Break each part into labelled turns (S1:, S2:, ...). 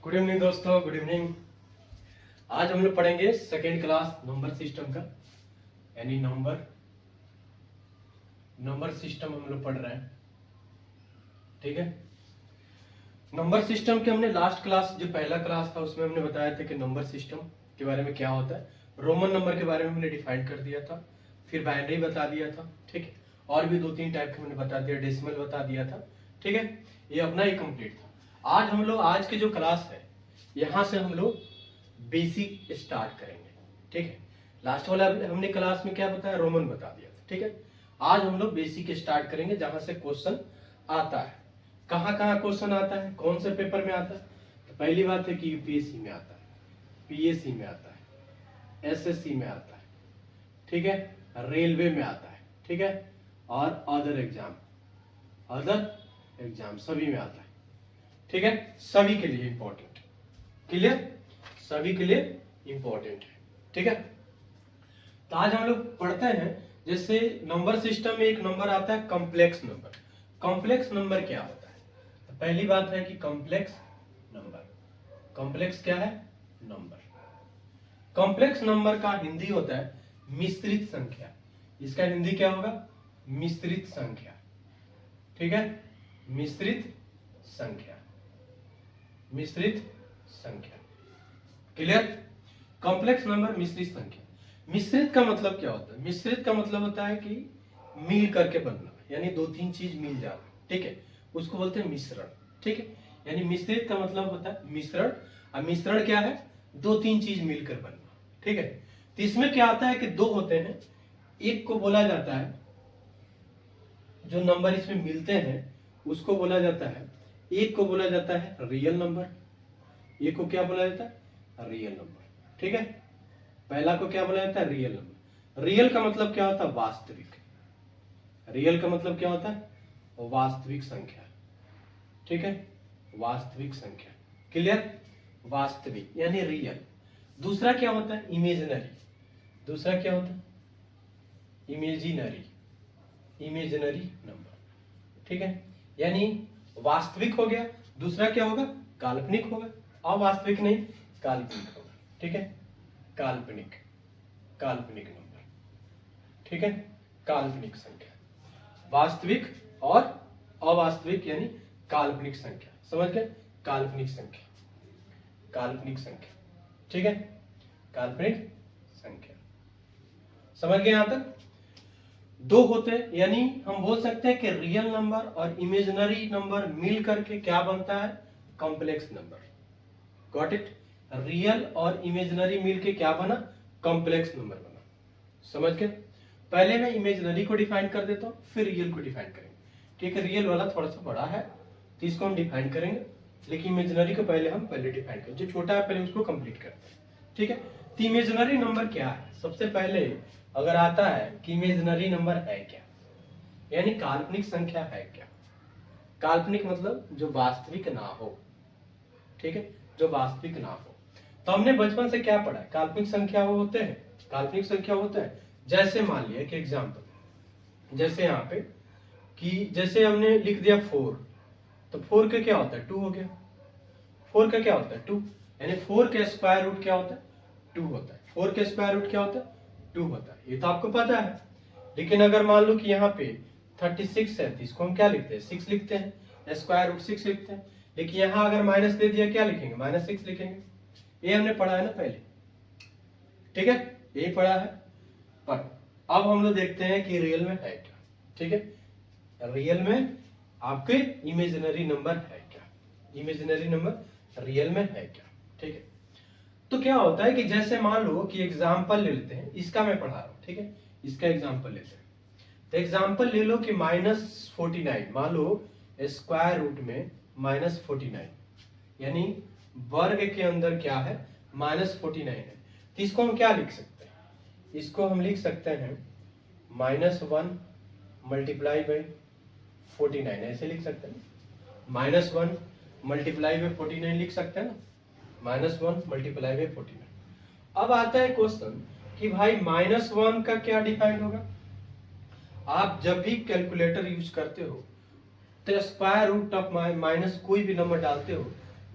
S1: Good evening दोस्तों, good evening. आज हम लोग पढ़ेंगे सेकेंड क्लास नंबर सिस्टम का, यानी नंबर सिस्टम हम लोग पढ़ रहे हैं। ठीक है, नंबर सिस्टम के हमने लास्ट क्लास जो पहला क्लास था उसमें हमने बताया था कि नंबर सिस्टम के बारे में क्या होता है। रोमन नंबर के बारे में हमने डिफाइन कर दिया था, फिर बाइनरी बता दिया था। ठीक है, और भी 2-3 टाइप के हमने बता दिया, डेसिमल बता दिया था। ठीक है, ये अपना ही कंप्लीट था। आज हम लोग आज की जो क्लास है यहाँ से हम लोग बेसिक स्टार्ट करेंगे। ठीक है, लास्ट वाला हमने क्लास में क्या बताया, रोमन बता दिया था। ठीक है, आज हम लोग बेसिक स्टार्ट करेंगे जहां से क्वेश्चन आता है। कहाँ कहाँ क्वेश्चन आता है, कौन से पेपर में आता है। तो पहली बात है कि यूपीएससी में आता है, पीएससी में आता है, एसएससी में आता है। ठीक है, रेलवे में आता है। ठीक है, और अदर एग्जाम सभी में आता है। ठीक है, सभी के लिए इंपॉर्टेंट, क्लियर, सभी के लिए इंपॉर्टेंट है। ठीक है, तो आज हम लोग पढ़ते हैं। जैसे नंबर सिस्टम में एक नंबर आता है कॉम्प्लेक्स नंबर। कॉम्प्लेक्स नंबर क्या होता है? तो पहली बात है कि कॉम्प्लेक्स क्या है? नंबर। कॉम्प्लेक्स नंबर का हिंदी होता है मिश्रित संख्या। इसका हिंदी क्या होगा? मिश्रित संख्या। ठीक है, मिश्रित संख्या, क्लियर। कॉम्प्लेक्स नंबर मिश्रित संख्या। मिश्रित का मतलब क्या होता है? मिश्रित का मतलब होता है कि मिल करके बनना, यानी 2-3 चीज मिल जाना। ठीक है, उसको बोलते हैं मिश्रण। ठीक है, यानी मिश्रित का मतलब होता है मिश्रण। और मिश्रण क्या है? 2-3 चीज मिलकर बनना। ठीक है, तो इसमें क्या आता है कि 2 होते हैं। एक को बोला जाता है, जो नंबर इसमें मिलते हैं उसको बोला जाता है, एक को बोला जाता है रियल नंबर। एक को क्या बोला जाता है? Real number. ठीक है, पहला को क्या बोला जाता है? Real number. रियल का मतलब क्या होता है? वास्तविक। रियल का मतलब क्या होता है? वास्तविक संख्या। ठीक है, वास्तविक संख्या, क्लियर। वास्तविक यानी रियल। दूसरा क्या होता है? इमेजिनरी। दूसरा क्या होता है? Imaginary number. ठीक है, यानी वास्तविक हो गया, दूसरा क्या होगा? काल्पनिक होगा। अवास्तविक नहीं, काल्पनिक होगा। ठीक है, काल्पनिक नंबर। ठीक है, काल्पनिक संख्या। वास्तविक और अवास्तविक यानी काल्पनिक संख्या, समझ गए? काल्पनिक संख्या। ठीक है, काल्पनिक संख्या, समझ गए? यहां तक 2 होते हैं, यानी हम बोल सकते हैं कि रियल नंबर और इमेजिनरी नंबर मिल करके क्या बनता है? Complex number. Got it? Real और इमेजिनरी मिलके क्या बना? कॉम्प्लेक्स नंबर बना। समझ गए? पहले मैं इमेजिनरी को डिफाइन कर देता हूं, फिर रियल को डिफाइन करेंगे, क्योंकि रियल वाला थोड़ा सा बड़ा है तो इसको हम डिफाइन करेंगे, लेकिन इमेजिनरी को पहले डिफाइन करें। जो छोटा है पहले उसको कंप्लीट करते हैं। ठीक है, तो इमेजिनरी नंबर क्या है? सबसे पहले अगर आता है कि इमेजिनरी नंबर है क्या, यानी काल्पनिक संख्या है क्या। काल्पनिक मतलब जो वास्तविक ना हो। ठीक है, जो वास्तविक ना हो। तो हमने बचपन से क्या पढ़ा है? काल्पनिक संख्या वो होते हैं, काल्पनिक संख्या होता है। जैसे मान लिया कि एग्जांपल, जैसे यहाँ पे कि जैसे हमने लिख दिया 4, तो 4 का क्या होता है? 2 हो गया। 4 का क्या होता है? 2, यानी 4 का स्क्वायर रूट क्या होता है? 2 होता है। 4 का स्क्वायर रूट क्या होता है? 2 होता है। ये तो आपको पता है। लेकिन अगर मान लो कि यहाँ पे 36 है तो इसको हम क्या लिखते हैं? 6 लिखते हैं, स्क्वायर रूट 6 लिखते हैं। लेकिन यहाँ अगर माइनस दे दिया, क्या लिखेंगे? -6 लिखेंगे। ये हमने पढ़ा है ना पहले। ठीक है, यही पढ़ा है। पर अब हम लोग देखते हैं कि रियल में है क्या। ठीक है, रियल में आपके इमेजिनरी नंबर है क्या, इमेजिनरी नंबर रियल में है क्या। ठीक है, तो क्या होता है कि जैसे मान लो कि एग्जाम्पल ले लेते हैं, इसका मैं पढ़ा रहा हूं। ठीक है, इसका एग्जाम्पल लेते हैं। तो एग्जाम्पल ले लो कि -49, मान लो स्क्वायर रूट में -49, यानी वर्ग के अंदर क्या है? -49 है। तो इसको हम क्या लिख सकते हैं? इसको हम लिख सकते हैं -1 मल्टीप्लाई बाई 49, ऐसे लिख सकते हैं। -1 मल्टीप्लाई बाई 49 लिख सकते हैं ना, -1 मल्टीप्लाई बाई 49। अब आता है क्वेश्चन कि भाई -1 का क्या डिफाइन होगा? आप जब भी कैलकुलेटर यूज करते हो तो स्क्वायर रूट ऑफ माइनस कोई भी नंबर डालते हो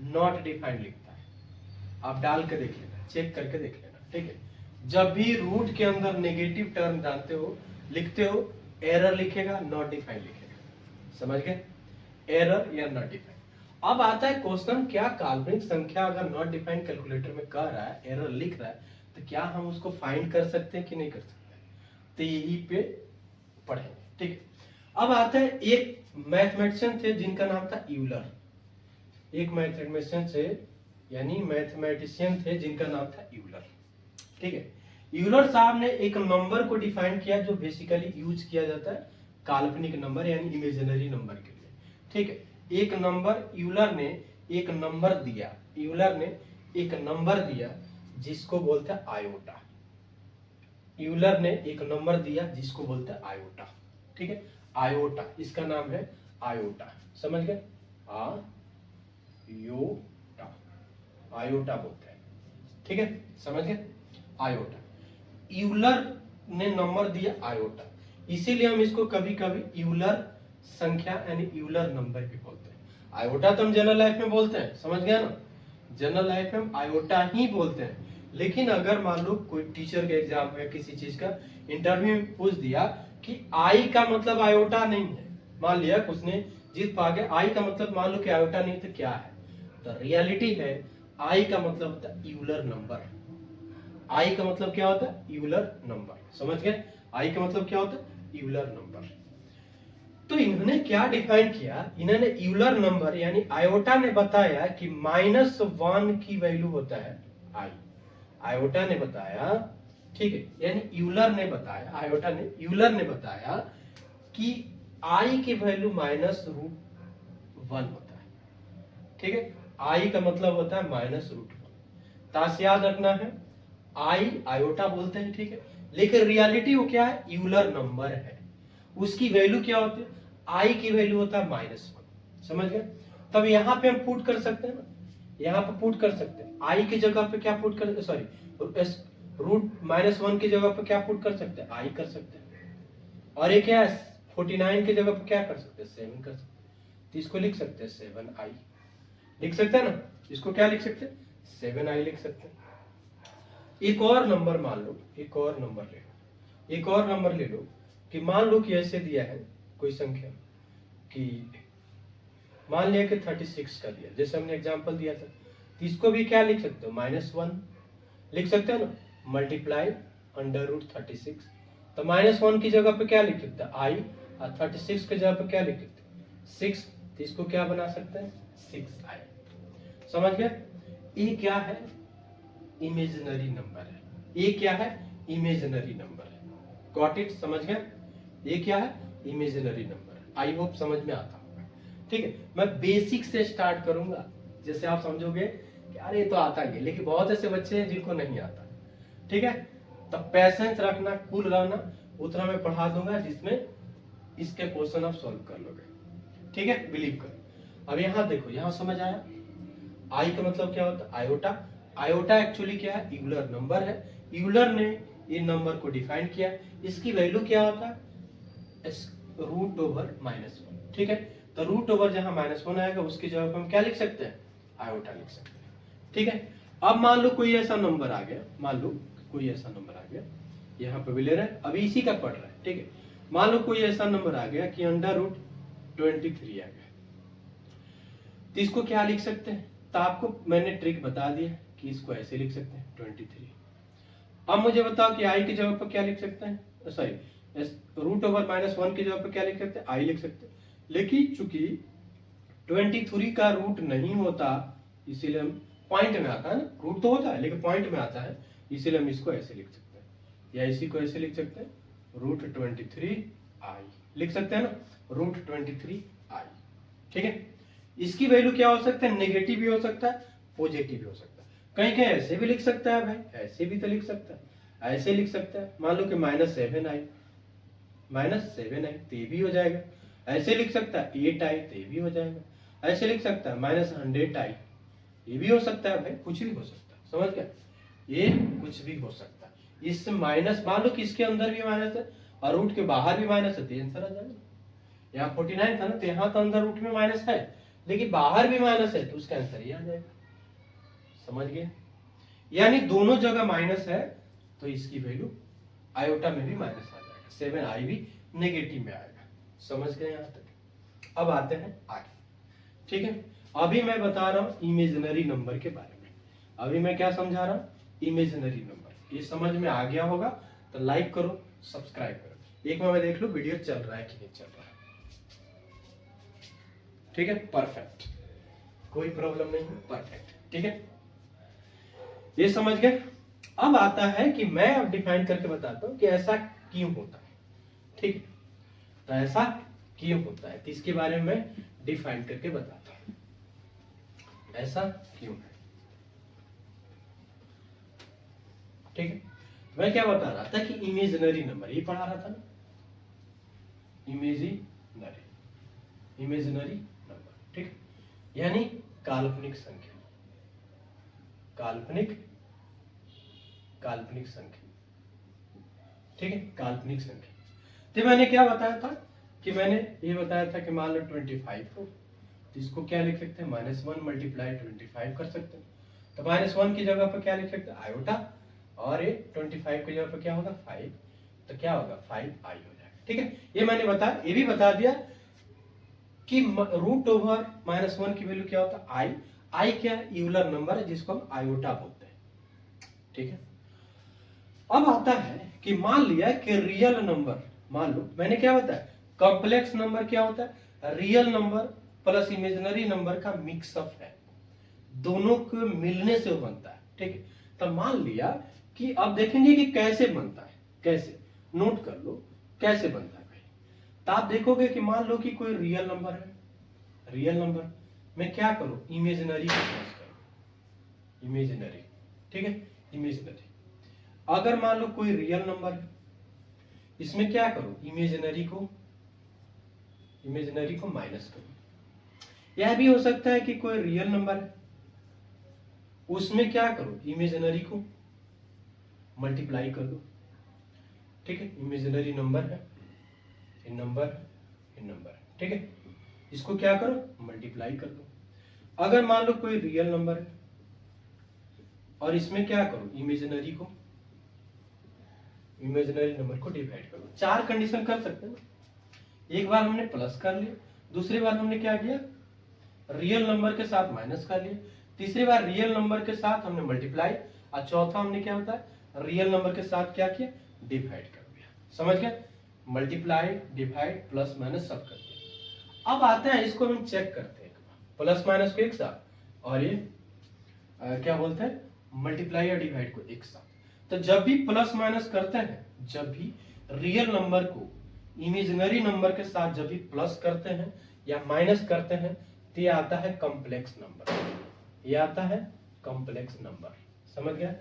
S1: नॉट डिफाइंड लिखता है। आप डाल के देख लेना, चेक करके देख लेना, ठीक है। जब भी रूट के अंदर नेगेटिव टर्म जानते हो लिखते हो, एरर लिखेगा, नॉट डिफाइंड लिखेगा। समझ गए? एरर या नॉट डिफाइंड। अब आता है क्वेश्चन, क्या काल्पनिक संख्या अगर नॉट डिफाइंड कैलकुलेटर में कह रहा है, एरर लिख रहा है, तो क्या हम उसको फाइंड कर सकते हैं कि नहीं कर सकते? तो यही पे पढ़ेंगे, ठीक है। अब आता है, एक मैथमेटिशियन थे जिनका नाम था यूलर। एक मैथमेटिशियन थे, यानी मैथमेटिशियन थे जिनका नाम था यूलर, ठीक है। यूलर साहब ने एक नंबर को डिफाइन किया जो बेसिकली यूज किया जाता है काल्पनिक नंबर यानी इमेजिनरी नंबर के लिए, ठीक है। एक नंबर यूलर ने एक नंबर दिया, यूलर ने एक नंबर दिया जिसको बोलते हैं आयोटा। यूलर ने एक नंबर दिया जिसको बोलते हैं आयोटा, ठीक है। आयोटा, इसका नाम है आयोटा। समझ गए? आयोटा, आयोटा बोलते हैं, ठीक है। समझ गए? आयोटा। यूलर ने नंबर दिया आयोटा, इसीलिए हम इसको कभी कभी यूलर संख्या यानी यूलर नंबर भी बोलते हैं। आयोटा तो हम जनरल लाइफ में बोलते हैं, समझ गया ना? जनरल लाइफ में हम आयोटा ही बोलते हैं। लेकिन अगर मान लो कोई टीचर के एग्जाम में किसी चीज का इंटरव्यू में पूछ दिया कि आई का मतलब आयोटा नहीं है, मान लिया उसने जीत पा गया, आई का मतलब मान लो कि आयोटा नहीं, तो क्या है? तो रियलिटी है आई का मतलब होता है यूलर नंबर। आई का मतलब क्या होता है? Euler number. समझ गए? आई का मतलब क्या होता है? Euler number. तो इन्होंने क्या डिफाइन किया? इन्होंने यूलर नंबर यानी आयोटा ने बताया कि -1 की वैल्यू होता है आई। आयोटा ने बताया, ठीक है, यानी यूलर ने बताया, आयोटा ने, यूलर ने बताया कि आई की वैल्यू -√1 होता है, ठीक है। आई का मतलब होता है -√1। ताश याद रखना है, आई आयोटा बोलते हैं, ठीक है, लेकिन रियलिटी वो क्या है? यूलर नंबर है। उसकी वैल्यू क्या होती है? आई की वैल्यू होता है -1। समझ गए? तब यहाँ पे हम पुट कर सकते हैं ना, यहाँ पे पुट कर सकते हैं। आई की जगह पे क्या पुट कर, सॉरी, √-1 की जगह पे क्या पुट कर सकते हैं? आई कर सकते हैं। और एक क्या है, 49 की जगह पे क्या कर सकते हैं? 7 कर सकते हैं। तो इसको लिख सकते हैं 7i, लिख सकते हैं ना? इसको क्या लिख सकते हैं? 7i लिख सकते हैं। एक और नंबर मान लो, एक और नंबर ले लो, एक और नंबर ले लो कि मान लो कि ऐसे दिया है कोई संख्या कि मान लिया कि 36 का दिया, जैसे हमने एग्जांपल दिया था। तो इसको भी क्या लिख सकते हो? -1 लिख सकते हैं ना, मल्टीप्लाई √36। तो -1 की जगह पे क्या लिख सकते हैं? आई, और 36 की जगह पे क्या लिख सकते हैं? 6। तो इसको क्या बना सकते हैं? 6i। समझ गए? ये क्या है? इमेजिनरी नंबर है। ये क्या है? इमेजिनरी नंबर है। Got it? समझ गए? ये क्या है? इमेजिनरी नंबर है। आई होप समझ में आता होगा, ठीक है। मैं बेसिक से स्टार्ट करूंगा, जैसे आप समझोगे कि अरे तो आता ही है, लेकिन बहुत ऐसे बच्चे हैं जिनको नहीं आता, ठीक है। तब पैसेंस रखना, कूल रहना, उतना मैं पढ़ा दूंगा जिसमें इसके क्वेश्चन आप सॉल्व कर लोगे, ठीक है। बिलीव करो। अब यहाँ देखो, यहाँ समझ आया? आई का मतलब क्या होता है? आयोटा। आयोटा एक्चुअली क्या है? यूलर नंबर है। यूलर ने ये नंबर को डिफाइन किया, इसकी वैल्यू क्या होता है? √-1, ठीक है। तो √, जहां -1 आएगा उसकी जगह पर हम क्या लिख सकते हैं? आयोटा लिख सकते हैं, ठीक है। अब मान लो कोई ऐसा नंबर आ गया, मान लो कोई ऐसा नंबर आ गया, यहाँ पे भी ले रहे हैं, अभी इसी का पढ़ रहा है, ठीक है। मान लो कोई ऐसा नंबर आ गया कि √23 आ गया, तो इसको क्या लिख सकते हैं? तो आपको मैंने ट्रिक बता दिया कि इसको ऐसे लिख सकते हैं 23। अब मुझे बताओ कि आई की जगह पर क्या लिख सकते हैं? सॉरी, √-1 की जगह पर क्या लिख सकते हैं? आई लिख सकते हैं। लेकिन चूंकि 23 का रूट नहीं होता, इसीलिए हम पॉइंट में आता है ना, रूट तो होता है लेकिन पॉइंट में आता है, इसीलिए हम इसको ऐसे लिख सकते हैं, या इसी को ऐसे लिख सकते हैं, √23i लिख सकते हैं ना, √23i, ठीक है। इसकी वैल्यू क्या हो सकता है? नेगेटिव भी हो सकता है, पॉजिटिव भी हो सकता है। कहीं कहीं ऐसे भी लिख सकता है भाई, ऐसे भी तो लिख सकता है, ऐसे लिख सकता है। मान लो कि -7i, तो ये भी हो जाएगा। ऐसे लिख सकता है 8i, तो ये भी हो जाएगा। ऐसे लिख सकता है -100i, ये भी हो सकता है भाई, कुछ भी हो सकता है। समझ गया? ये कुछ भी हो सकता है। इससे माइनस, मान लो कि इसके अंदर भी माइनस है और रूट के बाहर भी माइनस है, तो आंसर आ जाएगा। यहाँ 49 था ना, तो यहाँ तो अंदर रूट में माइनस है, लेकिन बाहर भी माइनस है तो उसका आंसर ही आ जाएगा। समझ गए? यानी दोनों जगह माइनस है तो इसकी वैल्यू आयोटा में भी माइनस आ जाएगा, 7i भी नेगेटिव में आएगा। समझ गए यहां तक? अब आते हैं आगे। ठीक है, अभी मैं बता रहा हूं इमेजिनरी नंबर के बारे में। अभी मैं क्या समझा रहा हूं? Imaginary number. ये समझ में आ गया होगा तो लाइक करो, सब्सक्राइब करो। एक बार मैं देख लूं वीडियो चल रहा है कि नहीं चल रहा है। ठीक है, परफेक्ट, कोई प्रॉब्लम नहीं है, परफेक्ट। ठीक है, ये समझ गए। अब आता है कि मैं अब डिफाइन करके बताता हूं कि ऐसा क्यों होता है। ठीक है, तो ऐसा क्यों होता है तो इसके बारे में मैं डिफाइन करके बताता हूं ऐसा क्यों है। ठीक है, मैं क्या बता रहा था कि इमेजिनरी नंबर, ये पढ़ा रहा था ना, इमेजिनरी नंबर। ठीक, यानी काल्पनिक संख्या, काल्पनिक संख्या। ठीक है, काल्पनिक संख्या। तो मैंने क्या बताया था कि मैंने ये बताया था कि मान लो 25 हो तो इसको क्या लिख सकते हैं, -1 मल्टीप्लाई 25 कर सकते हैं। तो -1 की जगह पर क्या लिख सकते हैं, आयोटा, और ये 25 की जगह पर क्या होगा, 5, तो क्या होगा 5i हो जाएगा। ठीक है, ये मैंने बताया, ये भी बता दिया कि रूट ओवर -1 की वैल्यू क्या होता है, आई। आई क्या है, यूलर नंबर है जिसको हम आयोटा बोलते हैं। ठीक है, अब आता है कि मान लिया कि रियल नंबर, मान लो मैंने क्या बताया, कॉम्प्लेक्स नंबर क्या होता है, real number plus imaginary number का मिक्सअप है, दोनों को मिलने से वो बनता है। ठीक है, तो मान लिया कि अब देखेंगे कि कैसे बनता है, कैसे, नोट कर लो कैसे बनता है भाई। तो आप देखोगे कि मान लो कि कोई रियल नंबर है, रियल नंबर मैं क्या करूं, इमेजिनरी को प्लस करूं, इमेजिनरी। ठीक है, इमेजिनरी। अगर मान लो कोई रियल नंबर है, इसमें क्या करूं, इमेजिनरी को माइनस करूं। यह भी हो सकता है कि कोई रियल नंबर है, उसमें क्या करूं, इमेजिनरी को मल्टीप्लाई कर दो। ठीक है, इमेजिनरी नंबर है, इन नंबर है। ठीक है, इसको क्या करो, मल्टीप्लाई कर दो। अगर मान लो कोई रियल नंबर है और इसमें क्या करो, इमेजिनरी नंबर को डिवाइड कर दो। 4 कंडीशन कर सकते हैं ना। एक बार हमने प्लस कर लिया, दूसरी बार हमने क्या किया, रियल नंबर के साथ माइनस कर लिया, तीसरी बार रियल नंबर के साथ हमने मल्टीप्लाई, और चौथा हमने क्या होता है, रियल नंबर के साथ क्या किया, डिवाइड कर दिया। समझ गए, मल्टीप्लाई, डिवाइड, प्लस माइनस सब कर दिया। अब आते हैं इसको हम चेक करते हैं, प्लस माइनस को एक साथ, और ये क्या बोलते हैं, मल्टीप्लाई या डिवाइड को एक साथ। तो जब भी प्लस माइनस करते हैं, जब भी रियल नंबर को इमेजिनरी नंबर के साथ जब भी प्लस करते हैं या माइनस करते हैं तो ये आता है कॉम्प्लेक्स नंबर, ये आता है कॉम्प्लेक्स नंबर। समझ गया?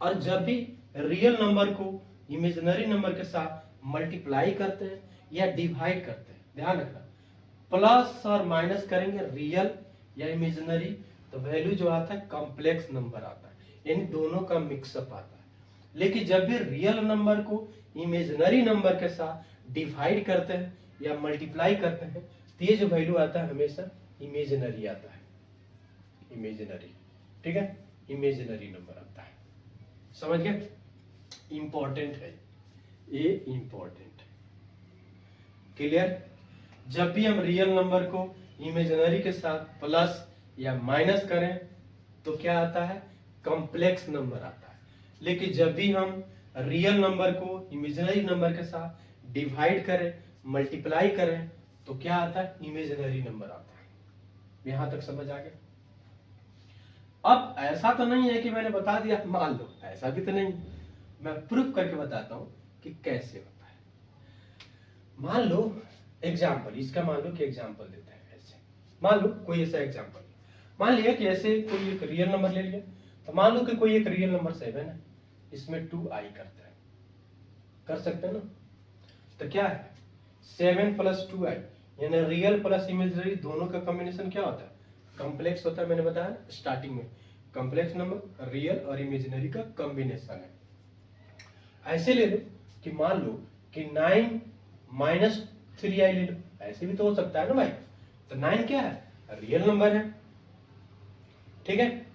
S1: और जब भी रियल नंबर को इमेजिनरी नंबर के साथ मल्टीप्लाई करते हैं या डिवाइड करते हैं, ध्यान रखना, प्लस और माइनस करेंगे रियल या इमेजिनरी तो वैल्यू जो आता है कॉम्प्लेक्स नंबर आता है, यानी दोनों का मिक्सअप आता है। लेकिन जब भी रियल नंबर को इमेजिनरी नंबर के साथ डिवाइड करते हैं या मल्टीप्लाई करते हैं तो ये जो वैल्यू आता है हमेशा इमेजिनरी आता है, इमेजिनरी। ठीक है, इमेजिनरी नंबर आता है। समझ गए? इंपॉर्टेंट है ये, इंपॉर्टेंट। क्लियर? जब भी हम रियल नंबर को इमेजिनरी के साथ प्लस या माइनस करें तो क्या आता है, कॉम्प्लेक्स नंबर आता है। लेकिन जब भी हम रियल नंबर को इमेजिनरी नंबर के साथ डिवाइड करें, मल्टीप्लाई करें तो क्या आता है, इमेजिनरी नंबर आता है। यहां तक समझ आ गया? अब ऐसा तो नहीं है कि मैंने बता दिया मान लो, ऐसा भी तो नहीं, मैं प्रूफ करके बताता हूं कि कैसे होता है। मान लो एग्जाम्पल, इसका मान लो कि एग्जाम्पल देते हैं ऐसे, मान लो कोई ऐसा एग्जाम्पल, मान लिया कि ऐसे कोई एक रियल नंबर ले लिया, तो मान लो कि कोई एक रियल नंबर 7 है, इसमें 2i करता है, कर सकते हैं ना। तो क्या है, 7 प्लस 2i, यानी रियल प्लस इमेजिनरी दोनों का कॉम्बिनेशन क्या होता है, कॉम्प्लेक्स होता है। मैंने बताया स्टार्टिंग में, कॉम्प्लेक्स नंबर रियल और इमेजिनरी का कॉम्बिनेशन है। ऐसे ले लो कि मान लो कि 9 माइनस 3i ले लो, ऐसे भी तो हो सकता है ना भाई। तो 9 क्या है, रियल नंबर है, ठीक है,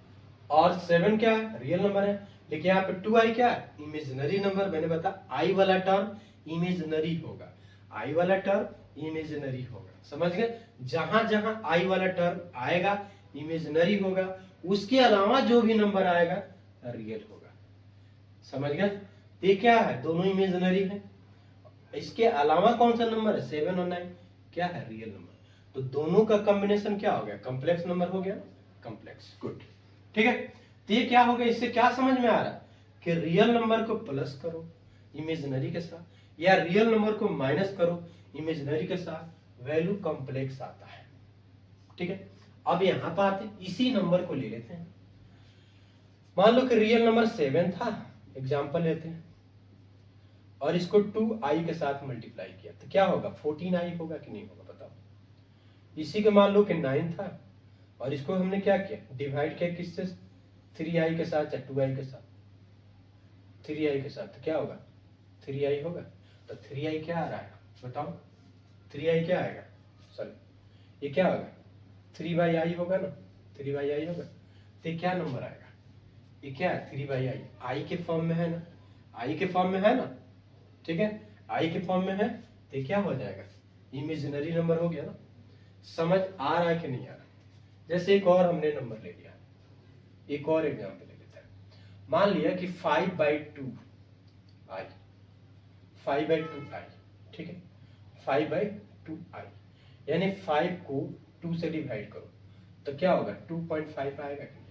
S1: और 7 क्या है, रियल नंबर है। लेकिन यहाँ पे 2i क्या है, इमेजिनरी नंबर। मैंने बताया आई वाला टर्म इमेजिनरी होगा, आई वाला टर्म इमेजिनरी होगा, समझ गए। जहां जहां आई वाला टर्म आएगा इमेजिनरी होगा, उसके अलावा जो भी नंबर आएगा रियल होगा, समझ गए। ये क्या है, दोनों इमेजिनरी है। इसके अलावा कौन सा नंबर है, 7 और 9 क्या है, रियल नंबर। तो दोनों का कॉम्बिनेशन क्या हो गया, कॉम्प्लेक्स नंबर हो गया, कॉम्प्लेक्स, गुड, ठीक है। तो ये क्या हो गया, इससे क्या समझ में आ रहा है कि रियल नंबर को प्लस करो इमेजिनरी के साथ, या रियल नंबर को माइनस करो इमेजिनरी के साथ, वैल्यू कॉम्प्लेक्स आता है, ठीक है। अब यहां पर आते इसी नंबर को ले लेते हैं। मान लो कि रियल नंबर 7 था, एग्जाम्पल लेते हैं, और इसको 2i के साथ मल्टीप्लाई किया तो क्या होगा, 14i होगा कि नहीं होगा, बताओ। इसी के मान लो कि 9 था, और इसको हमने क्या किया, डिवाइड किया किससे, 3i के साथ या 2i के साथ, 3i के साथ, तो क्या होगा, 3i होगा। तो 3i क्या आ रहा है, बताओ, 3i क्या आएगा, सॉरी ये क्या होगा, 3/i होगा ना, 3/i होगा। तो ये क्या नंबर आएगा, ये क्या है, 3/i, i के फॉर्म में है ना, i के फॉर्म में है ना, ठीक है, i के फॉर्म में है, तो क्या हो जाएगा, इमेजिनरी नंबर हो गया ना। समझ आ रहा है कि नहीं आ रहा। जैसे एक और हमने नंबर ले लिया, एक और एग्जांपल ले लेते हैं। मान लिया कि 5/2i, 5/2i, ठीक है, 5/2i, यानी 5 को 2 से डिवाइड करो तो क्या होगा, 2.5 आएगा कि नहीं।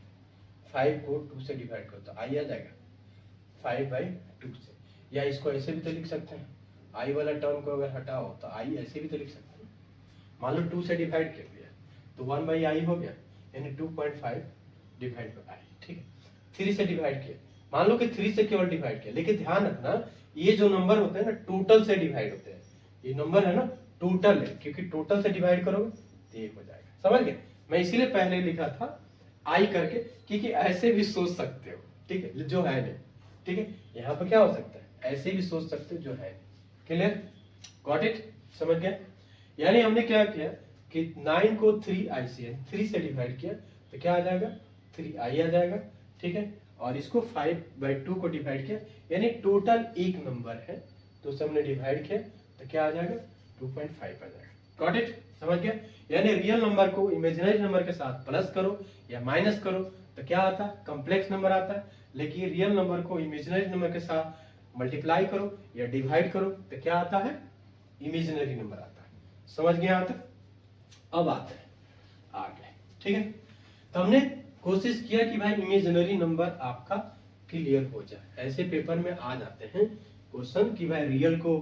S1: 5 को 2 से डिवाइड करो तो i आ जाएगा 5/2 से। या इसको ऐसे भी तो लिख सकते हैं, i वाला टर्म को अगर हटाओ तो i ऐसे भी तो लिख सकते हैं। मान लो 2 से डिवाइड कर दिया तो 1/i हो गया, यानी 2.5 डिवाइड बाई i, ठीक है। 3 से डिवाइड किया, मान लो कि 3 से केवल डिवाइड किया, लेकिन ध्यान रखना ये जो नंबर होते हैं ना टोटल से डिवाइड होते हैं, ये नंबर है ना टोटल है, क्योंकि टोटल से डिवाइड करोगे तो ये हो जाएगा, समझ गए। मैं इसीलिए पहले लिखा था आई करके, क्योंकि ऐसे भी सोच सकते हो, ठीक है, जो है नहीं, ठीक है। यहाँ पर क्या हो सकता है, ऐसे भी सोच सकते हो जो है नहीं, क्लियर, गॉट इट, समझ गए। यानी हमने क्या किया कि 9 को 3i से 3 से डिवाइड किया तो क्या आ जाएगा, 3i आ जाएगा, ठीक है। और इसको 5/2 को डिवाइड किया, यानी टोटल एक नंबर है तो उसे हमने डिवाइड किया तो क्या आ जाएगा, 2.5 आ जाएगा, गॉट इट, समझ गया। यानी रियल नंबर को इमेजिनरी नंबर के साथ प्लस करो या माइनस करो तो क्या आता है, कॉम्प्लेक्स नंबर आता है। लेकिन रियल नंबर को इमेजिनरी नंबर के साथ मल्टीप्लाई करो या डिवाइड करो तो क्या आता है, इमेजिनरी नंबर आता है, समझ गए यहाँ तक। अब आते हैं आगे, ठीक है। तो हमने कोशिश किया कि भाई इमेजिनरी नंबर आपका क्लियर हो जाए। ऐसे पेपर में आ जाते हैं क्वेश्चन कि भाई रियल को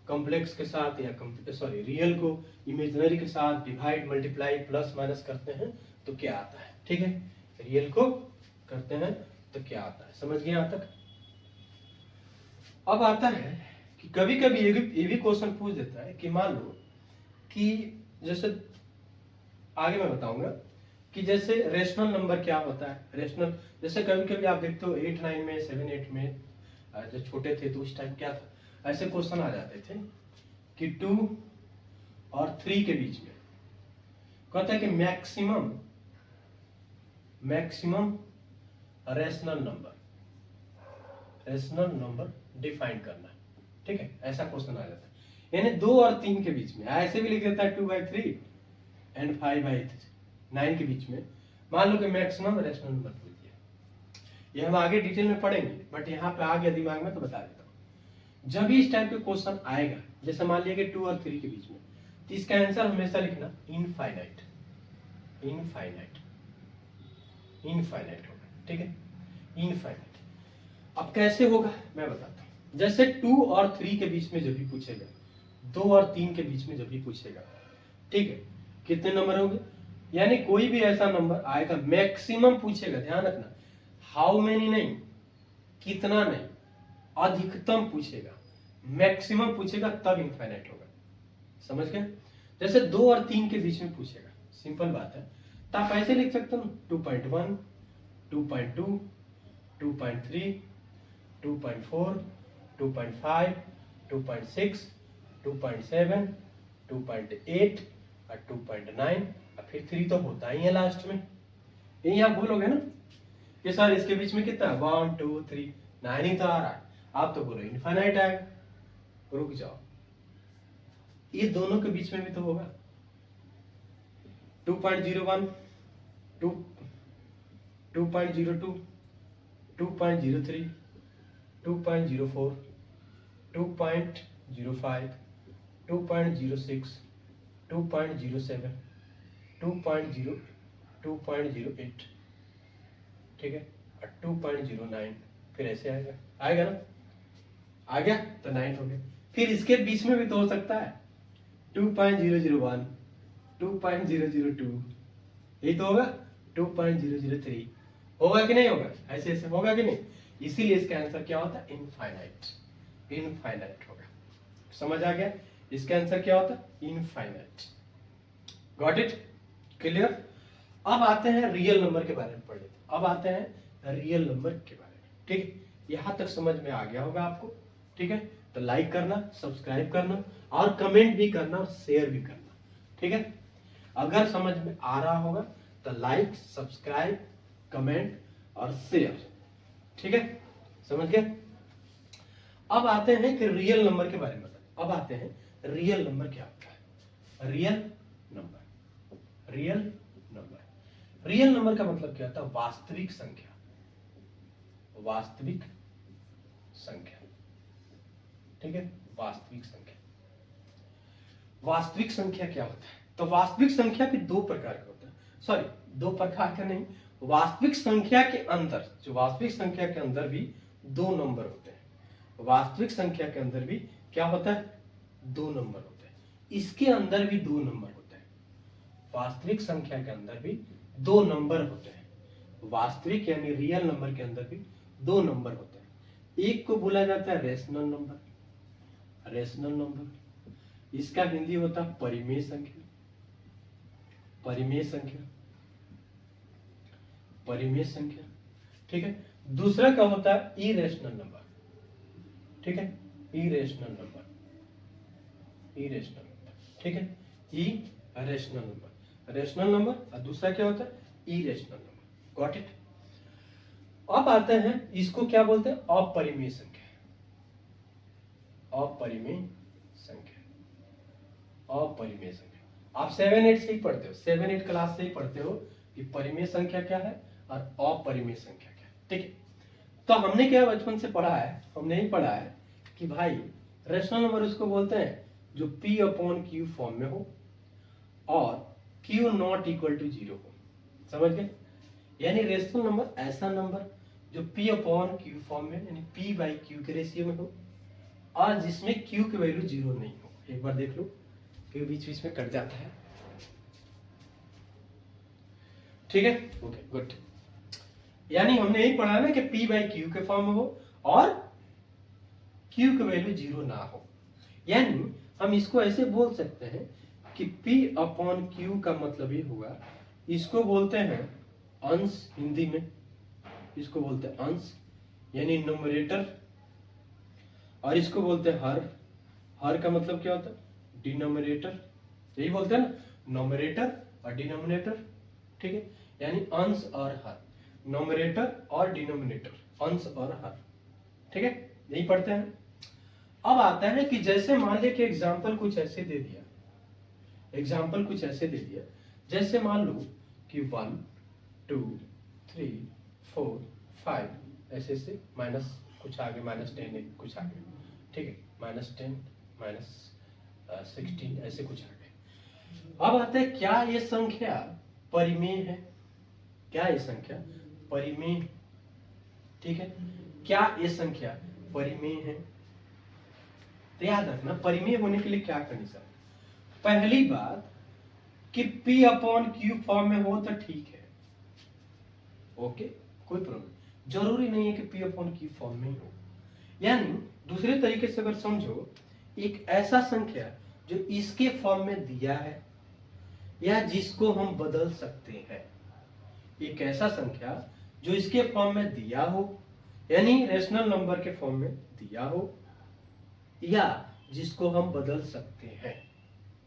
S1: कॉम्प्लेक्स के साथ या सॉरी रियल को इमेजिनरी के साथ डिवाइड मल्टीप्लाई प्लस माइनस करते हैं तो क्या आता है, ठीक है। रियल को करते हैं तो क्या आता है, समझ गए यहाँ तक। अब आता है कि कभी कभी ये भी क्वेश्चन पूछ देता है कि मान लो कि जैसे आगे मैं बताऊंगा कि जैसे रेशनल नंबर क्या होता है, रेशनल जैसे कभी कभी आप देखते हो 8 9 में 7 8 में जब छोटे थे तो उस टाइम क्या था, ऐसे क्वेश्चन आ जाते थे कि 2 और 3 के बीच में कहता है कि मैक्सिमम रेशनल नंबर डिफाइन करना, ठीक है, ऐसा क्वेश्चन आ जाता है। यानी 2 और 3 के बीच में ऐसे भी लिख देता है 2/3 एंड 5/9 के बीच में मान लो कि मैक्सिमम रेशनल नंबर पूछ दिया। ये हम आगे डिटेल में पढ़ेंगे, बट यहाँ पे आ गया दिमाग में तो बता देता हूँ। जब भी इस टाइप के क्वेश्चन आएगा, जैसे मान लिया कि 2 और 3 के बीच में, तो इसका आंसर हमेशा लिखना इनफाइनाइट होगा, ठीक है, इनफाइनाइट। अब कैसे होगा मैं बताता हूँ। जैसे 2 और 3 के बीच में जब भी पूछेगा, 2 और 3 के बीच में जब भी पूछेगा, ठीक है, कितने नंबर होंगे, यानी कोई भी ऐसा नंबर आएगा, मैक्सिमम पूछेगा, ध्यान रखना, हाउ मेनी नहीं, कितना नहीं, अधिकतम पूछेगा, मैक्सिमम पूछेगा तब इनफाइनाइट होगा, समझ गए। जैसे 2 और 3 के बीच में पूछेगा, सिंपल बात है, तो आप ऐसे लिख सकते हो 2.1 2.2 2.3 2.4 2.5 2.6 2.7 2.8 और 2.9 और फिर 3 तो होता ही है लास्ट में, यही आप बोलोगे ना कि सर इसके बीच में कितना 1 2 3 9 ही तो आ रहा है, आप तो बोलो इनफाइनाइट आएगा। रुक जाओ, ये दोनों के बीच में भी तो होगा 2.01 2 2.02 2.03 2.04 2.05 2.06 2.07 2.08 ठीक है, और 2.09 फिर ऐसे आएगा, आएगा ना, आ गया तो 9 हो गया। फिर इसके बीच में भी तो हो सकता है 2.001 2.002, यही तो होगा 2.003, होगा कि नहीं होगा, ऐसे ऐसे होगा कि नहीं, इसीलिए इसका आंसर क्या होता है इनफाइनाइट, इनफाइनाइट होगा। समझ आ गया, इसका आंसर क्या होता है इनफाइनाइट। Got it, clear. अब आते हैं रियल नंबर के बारे में पढ़ लेते, अब आते हैं रियल नंबर के बारे में, ठीक है। यहां तक समझ में आ गया होगा आपको, ठीक है, तो लाइक करना, सब्सक्राइब करना और कमेंट भी करना और शेयर भी करना, ठीक है। अगर समझ में आ रहा होगा तो लाइक सब्सक्राइब कमेंट और शेयर, ठीक है, समझ गए। अब आते हैं कि रियल नंबर के बारे में, अब आते हैं रियल नंबर क्या होता है। Real number, real number, real number का मतलब क्या होता है वास्तविक संख्या, वास्तविक संख्या, ठीक है, वास्तविक संख्या। वास्तविक संख्या क्या होता है, तो वास्तविक संख्या भी दो प्रकार का होता है, सॉरी दो प्रकार का नहीं, वास्तविक संख्या के अंदर, जो वास्तविक संख्या के अंदर भी दो नंबर होते हैं, वास्तविक संख्या के अंदर भी क्या होता है दो नंबर होते हैं, इसके अंदर भी दो नंबर होते हैं, वास्तविक संख्या के अंदर भी दो नंबर होते हैं, वास्तविक यानी रियल नंबर के अंदर भी दो नंबर होते हैं। एक को बोला जाता है रेशनल नंबर, रेशनल नंबर, इसका हिंदी होता है परिमेय संख्या, परिमेय संख्या, परिमेय संख्या, ठीक है। दूसरा क्या होता है इरेशनल नंबर, ठीक है, इरेशनल नंबर, इरेशनल नंबर, ठीक है, इरेशनल नंबर, रेशनल नंबर, और दूसरा क्या होता है इरेशनल नंबर। Got it. अब आते हैं इसको क्या बोलते हैं अपरिमेय संख्या, अपरिमेय संख्या, अपरिमेय संख्या। आप 7-8 से ही पढ़ते हो, 7-8 क्लास से ही पढ़ते हो कि परिमेय संख्या क्या है और अपरिमेय संख्या क्या है, ठीक है। तो हमने क्या बचपन से पढ़ा है, हमने ही पढ़ा है कि भाई रेशनल नंबर उसको बोलते हैं जो P/Q फॉर्म में हो और Q नॉट इक्वल टू 0 हो, समझ गए। यानी रेशनल नंबर ऐसा नंबर जो P/Q फॉर्म में यानी P/Q के रेशियो में हो और जिसमें Q की वैल्यू 0 नहीं हो। एक बार देख लो क्यों बीच बीच में कट जाता है, ठीक है, ओके गुड। यानी हमने यही पढ़ा ना कि P/Q के फॉर्म में हो और Q की वैल्यू 0 ना हो। यानी हम इसको ऐसे बोल सकते हैं कि P/Q का मतलब ये हुआ, इसको बोलते हैं अंश, हिंदी में इसको बोलते हैं अंश यानी न्यूमरेटर, और इसको बोलते हैं हर, हर का मतलब क्या होता है डिनोमिनेटर, यही बोलते हैं ना नोमिनेटर और डिनोमिनेटर, ठीक है, यानी अंश और हर, नोमिनेटर और डिनोमिनेटर, अंश और हर, ठीक है, यही पढ़ते हैं। अब आता है कि जैसे मान ले कि एग्जाम्पल कुछ ऐसे दे दिया, एग्जाम्पल कुछ ऐसे दे दिया, जैसे मान लो कि 1 2 3 4 5 ऐसे से माइनस कुछ आगे -10 कुछ आगे, ठीक है, -10 -16 ऐसे कुछ आगे। अब आता है क्या ये संख्या परिमेय है, क्या ये संख्या परिमेय, ठीक है, क्या ये संख्या परिमेय है। तो याद रखना परिमेय होने के लिए क्या कंडीशन, पहली बात कि P/Q फॉर्म में हो तो ठीक है, ओके कोई प्रॉब्लम, जरूरी नहीं है कि P/Q फॉर्म में ही हो। यानी दूसरे तरीके से अगर समझो, एक ऐसा संख्या जो इसके फॉर्म में दिया है या जिसको हम बदल सकते हैं, एक ऐसा संख्या जो इसके फॉर्म में दिया हो यानी रेशनल नंबर के फॉर्म में दिया हो या जिसको हम बदल सकते हैं।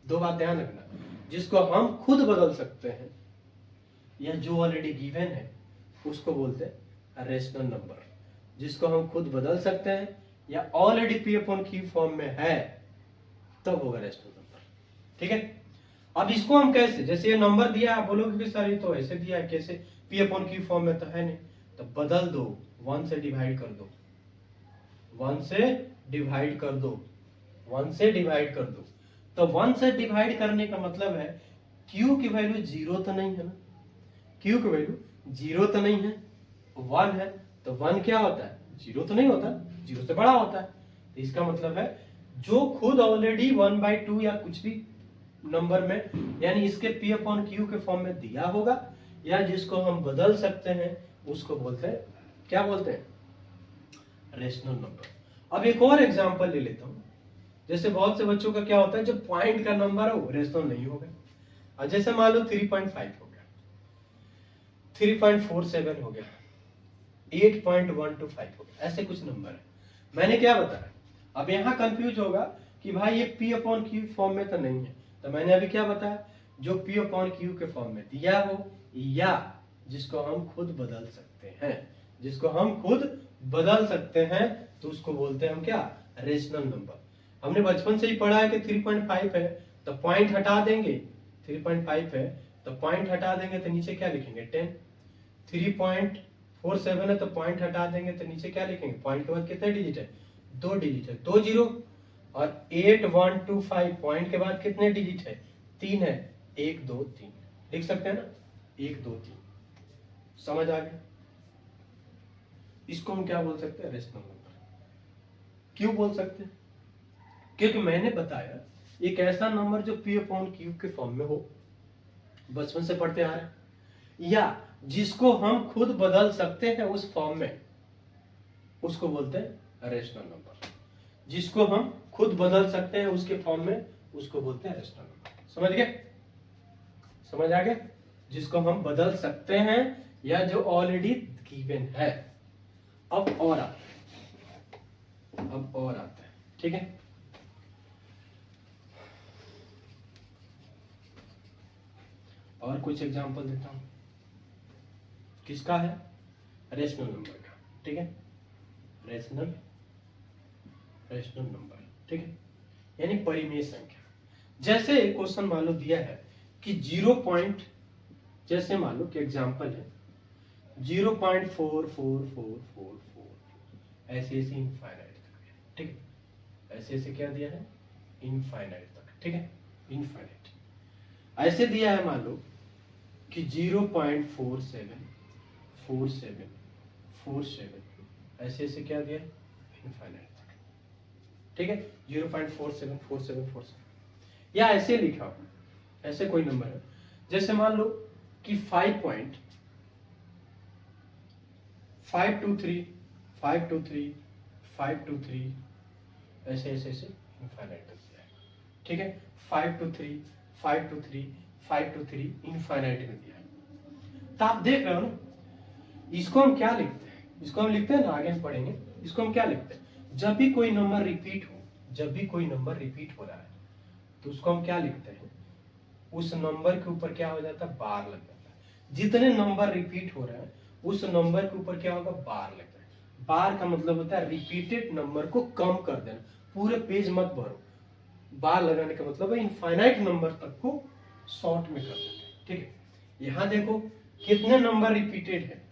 S1: दो बात ध्यान रखना, जिसको हम खुद बदल सकते हैं या जो ऑलरेडी गिवन है उसको बोलते हैं रेशनल नंबर। जिसको हम खुद बदल सकते हैं या already P upon Q form में है तब होगा रेशनल नंबर। ठीक है, अब इसको हम कैसे, जैसे ये नंबर दिया आप बोलोगे कि सर ये तो ऐसे दिया है, कैसे, पी अपॉन क्यू फॉर्म में तो है नहीं, तो बदल दो, 1 से डिवाइड कर दो, 1 से डिवाइड कर दो, 1 से डिवाइड कर दो। तो 1 से डिवाइड करने का मतलब है q की वैल्यू 0 तो नहीं है ना, q की वैल्यू 0 तो नहीं है, 1 है, तो 1 क्या होता है, 0 तो नहीं होता, 0 से बड़ा होता है। तो इसका मतलब है जो खुद ऑलरेडी 1/2 या कुछ भी नंबर में यानी इसके p अपॉन क्यू के फॉर्म में दिया होगा या जिसको हम बदल सकते हैं उसको बोलते हैं, क्या बोलते हैं, रेशनल नंबर। अब एक और एग्जांपल ले लेता हूं। जैसे बहुत से बच्चों का क्या होता है, जो पॉइंट का नंबर है वो रेशनल नहीं होगा। और जैसे मान लो 3.5 हो गया, 3.47 हो गया, 8.125 हो गया, ऐसे कुछ नंबर है। मैंने क्या बताया, अब यहाँ कंफ्यूज होगा कि भाई ये p अपॉन क्यू फॉर्म में तो नहीं है, तो मैंने अभी क्या बताया, जो p अपॉन क्यू के फॉर्म में दिया हो या जिसको हम खुद बदल सकते हैं, जिसको हम खुद बदल सकते हैं तो उसको बोलते हैं हम क्या, रेशनल नंबर। हमने बचपन से ही पढ़ा है कि 3.5 है तो पॉइंट हटा देंगे, 3.5 है तो पॉइंट हटा देंगे तो नीचे क्या लिखेंगे 10, 3.47 है तो पॉइंट हटा देंगे तो नीचे क्या लिखेंगे, पॉइंट के बाद कितने डिजिट है, 2 डिजिट है, 2 जीरो। और 8125 पॉइंट के बाद कितने डिजिट है, 3 है, 1 2 3 लिख सकते हैं ना, 1 2 3। समझ आ गया, इसको हम क्या बोल सकते हैं, रेशनल नंबर। क्यों बोल सकते हैं, क्योंकि मैंने बताया एक ऐसा नंबर जो p अपॉन क्यू के फॉर्म में हो, बचपन से पढ़ते आ रहे हैं, या जिसको हम खुद बदल सकते हैं उस फॉर्म में, उसको बोलते हैं रेशनल नंबर। जिसको हम खुद बदल सकते हैं उसके फॉर्म में उसको बोलते हैं रेशनल नंबर। समझ गए, समझ आ गया, जिसको हम बदल सकते हैं या जो ऑलरेडी गिवन है। अब और आता है, अब और आता है, ठीक है। और कुछ एग्जांपल देता हूं, किसका है, रेशनल नंबर का, ठीक है, रेशनल नंबर, ठीक है, यानी परिमेय संख्या। जैसे क्वेश्चन मान लो दिया है कि 0 पॉइंट, जैसे मान लो कि एग्जांपल है 0.44444 ऐसे ऐसे इनफाइनाइट तक, ठीक है, ऐसे ऐसे क्या दिया है, इनफाइनाइट तक, ठीक है, इनफाइनाइट। ऐसे दिया है मान लो कि 0.474747 ऐसे ऐसे क्या दिया है, इनफाइनाइट तक, ठीक है, 0.474747। या ऐसे लिखा हो, ऐसे कोई नंबर है, जैसे मान लो कि 5.523 523 523 ऐसे ऐसे ऐसे इनफाइनाइट तक दिया है, ठीक है, 523 523 523 इनफाइनाइट में दिया है। तो आप देख रहे हो ना, इसको हम क्या लिखते हैं, इसको हम लिखते हैं ना, आगे हम पढ़ेंगे, इसको हम क्या लिखते हैं, जब भी कोई नंबर रिपीट हो, जब भी कोई नंबर रिपीट हो रहा है तो उसको हम क्या लिखते हैं, उस नंबर के ऊपर क्या हो जाता है, बार लग जाता है। जितने नंबर रिपीट हो रहे हैं उस नंबर के ऊपर क्या होगा, बार लग जाए। बार का मतलब होता है रिपीटेड नंबर को कम कर देना, पूरे पेज मत भरो, बार लगाने का मतलब है इनफाइनाइट नंबर तक को शॉर्ट में कर देते हैं, ठीक है। यहां देखो कितने नंबर रिपीटेड है,